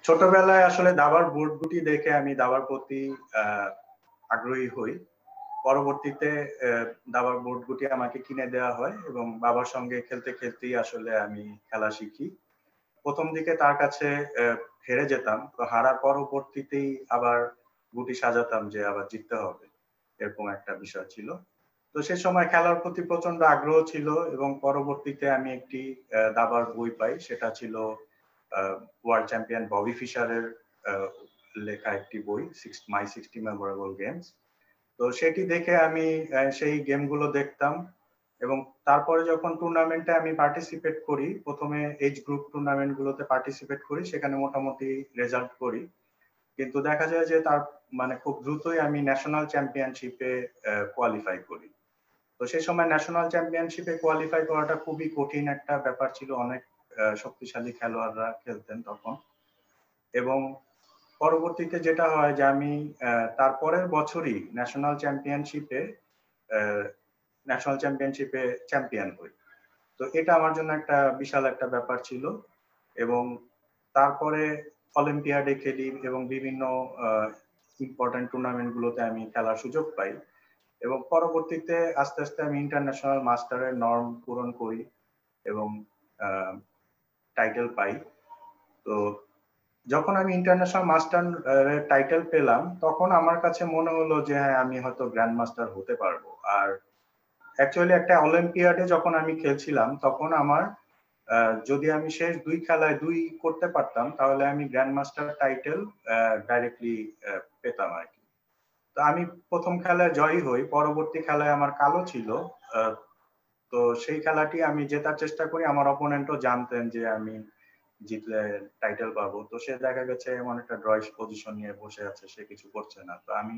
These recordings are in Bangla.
ছোটবেলায় আসলে দাবার বোর্ড গুটি দেখে আমি দাবার প্রতি আগ্রহী হই। পরবর্তীতে দাবার বোর্ড গুটি আমাকে কিনে দেওয়া হয় এবং বাবার সঙ্গে খেলতে খেলতেই আসলে আমি খেলা শিখি। প্রথম দিকে তার কাছে হেরে যেতাম, তো হারার পরবর্তীতেই আবার গুটি সাজাতাম যে আবার জিততে হবে, এরকম একটা বিষয় ছিল। তো সে সময় খেলার প্রতি প্রচন্ড আগ্রহ ছিল এবং পরবর্তীতে আমি একটি দাবার বই পাই, সেটা ছিল ওয়ার্ল্ড চ্যাম্পিয়ন ববি ফিশারের লেখা একটি বই, মাই 60 মেমোরেবল গেমস। তো সেটি দেখে আমি সেই গেমগুলো দেখতাম এবং তারপরে যখন টুর্নামেন্টে আমি পার্টিসিপেট করি, প্রথমে এজ গ্রুপ টুর্নামেন্ট গুলোতে পার্টিসিপেট করি, সেখানে মোটামুটি রেজাল্ট করি। কিন্তু দেখা যায় যে তার মানে খুব দ্রুতই আমি ন্যাশনাল চ্যাম্পিয়নশিপে কোয়ালিফাই করি। তো সেই সময় ন্যাশনাল চ্যাম্পিয়নশিপে কোয়ালিফাই করাটা খুবই কঠিন একটা ব্যাপার ছিল, অনেক শক্তিশালী খেলোয়াড়রা খেলতেন তখন। এবং পরবর্তীতে যেটা হয় যে আমি তারপরের বছরই ন্যাশনাল চ্যাম্পিয়নশিপে চ্যাম্পিয়ন হই। তো এটা আমার জন্য একটা বিশাল একটা ব্যাপার ছিল। এবং তারপরে অলিম্পিয়াডে খেলি এবং বিভিন্ন ইম্পর্টেন্ট টুর্নামেন্ট গুলোতে আমি খেলার সুযোগ পাই এবং পরবর্তীতে আস্তে আস্তে আমি ইন্টারন্যাশনাল মাস্টারের নর্ম পূরণ করি এবং টাইটেল পাই। তো যখন আমি ইন্টারন্যাশনাল মাস্টার টাইটেল পেলাম, তখন আমার কাছে মনে হলো যে হ্যাঁ, আমি হয়তো গ্র্যান্ড মাস্টার হতে পারবো। আর অ্যাকচুয়ালি একটা অলিম্পিয়াডে যখন আমি খেলছিলাম, তখন আমার যদি আমি শেষ দুই খেলায় দুই করতে পারতাম, তাহলে আমি গ্র্যান্ড মাস্টার টাইটেল ডাইরেক্টলি পেতাম আর কি। তো আমি প্রথম খেলায় জয়ী হই, পরবর্তী খেলায় আমার কালো ছিল। তো সেই খেলাটি আমি জেতার চেষ্টা করি, আমার অপোনেন্টও জানতেন যে আমি জিতলে টাইটেল পাবো। তো সে দেখা গেছে এমন একটা ড্রয়িশ পজিশন নিয়ে বসে আছে, সে কিছু করছে না। তো আমি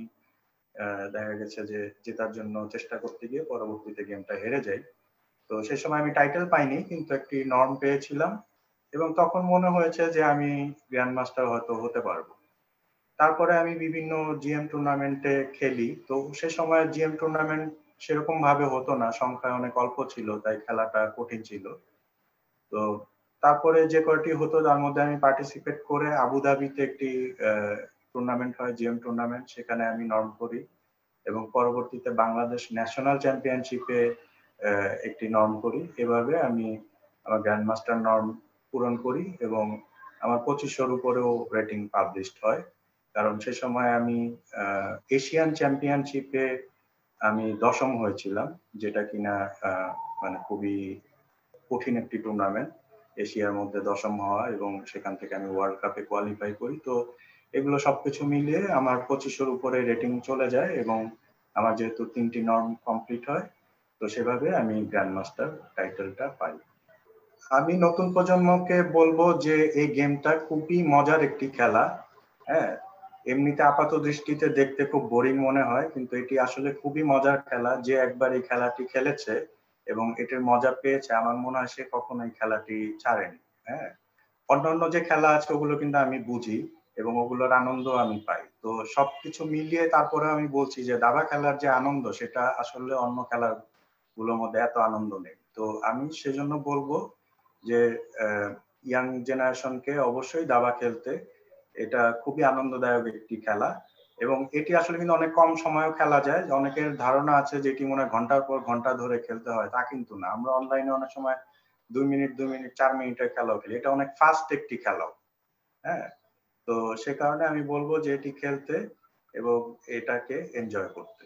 দেখা গেছে যে জেতার জন্য চেষ্টা করতে গিয়ে পরবর্তীতে গেমটা হেরে যাই। তো সেই সময় আমি টাইটেল পাইনি, কিন্তু একটি নর্ম পেয়েছিলাম এবং তখন মনে হয়েছে যে আমি গ্র্যান্ড মাস্টার হয়তো হতে পারবো। তারপরে আমি বিভিন্ন জিএম টুর্নামেন্টে খেলি। তো সে সময় জিএম টুর্নামেন্ট সেরকম ভাবে হতো না, সংখ্যায় অনেক অল্প ছিল, তাই খেলাটা কঠিন ছিল। তো তারপরে যে কয়টি হতো তার মধ্যে আমি পার্টিসিপেট করে আবুধাবিতে একটি টুর্নামেন্ট হয়, জিএম টুর্নামেন্ট, সেখানে আমি নর্ম করি এবং পরবর্তীতে বাংলাদেশ ন্যাশনাল চ্যাম্পিয়নশিপে একটি নর্ম করি। এভাবে আমি আমার গ্র্যান্ড মাস্টার নর্ম পূরণ করি এবং আমার 2500-র উপরেও রেটিং পাবলিশড হয়। কারণ সে সময় আমি এশিয়ান চ্যাম্পিয়নশিপে আমি 10ম হয়েছিলাম, যেটা কিনা মানে খুবই কঠিন একটি টুর্নামেন্ট, এশিয়ার মধ্যে 10ম হওয়া, এবং সেখান থেকে আমি ওয়ার্ল্ড কাপে কোয়ালিফাই করি। তো এগুলো সবকিছু মিলিয়ে আমার 2500-র উপরে রেটিং চলে যায় এবং আমার যেহেতু 3টি নর্ম কমপ্লিট হয়, তো সেভাবে আমি গ্র্যান্ড মাস্টার টাইটেলটা পাই। আমি নতুন প্রজন্মকে বলবো যে এই গেমটা খুবই মজার একটি খেলা। হ্যাঁ, এমনিতে আপাত দৃষ্টিতে দেখতে খুব বোরিং মনে হয়, কিন্তু এটি আসলে খুবই মজার খেলা। যে একবার এই খেলাটি খেলেছে এবং এটির মজা পেয়েছে, আমার মনে হয় সে কখনো এই খেলাটি ছাড়েনি। হ্যাঁ, অন্যান্য যে খেলা আছে ওগুলো কিন্তু আমি বুঝি এবং ওগুলোর আনন্দ আমি পাই। তো সবকিছু মিলিয়ে তারপরে আমি বলছি যে দাবা খেলার যে আনন্দ, সেটা আসলে অন্য খেলাগুলোর মধ্যে এত আনন্দ নেই। তো আমি সেজন্য বলবো যে ইয়াং জেনারেশনকে অবশ্যই দাবা খেলতে। এটা খুবই আনন্দদায়ক একটি খেলা এবং এটি আসলে কিন্তু অনেক কম সময়েও খেলা যায়। অনেকের ধারণা আছে যে এটি মনে হয় ঘন্টার পর ঘন্টা ধরে খেলতে হয়, তা কিন্তু না। আমরা অনলাইনে অনেক সময় 2 মিনিট 4 মিনিটের খেলাও খেলি, এটা অনেক ফাস্ট একটি খেলাও। হ্যাঁ, তো সে কারণে আমি বলবো যে এটি খেলতে এবং এটাকে এনজয় করতে।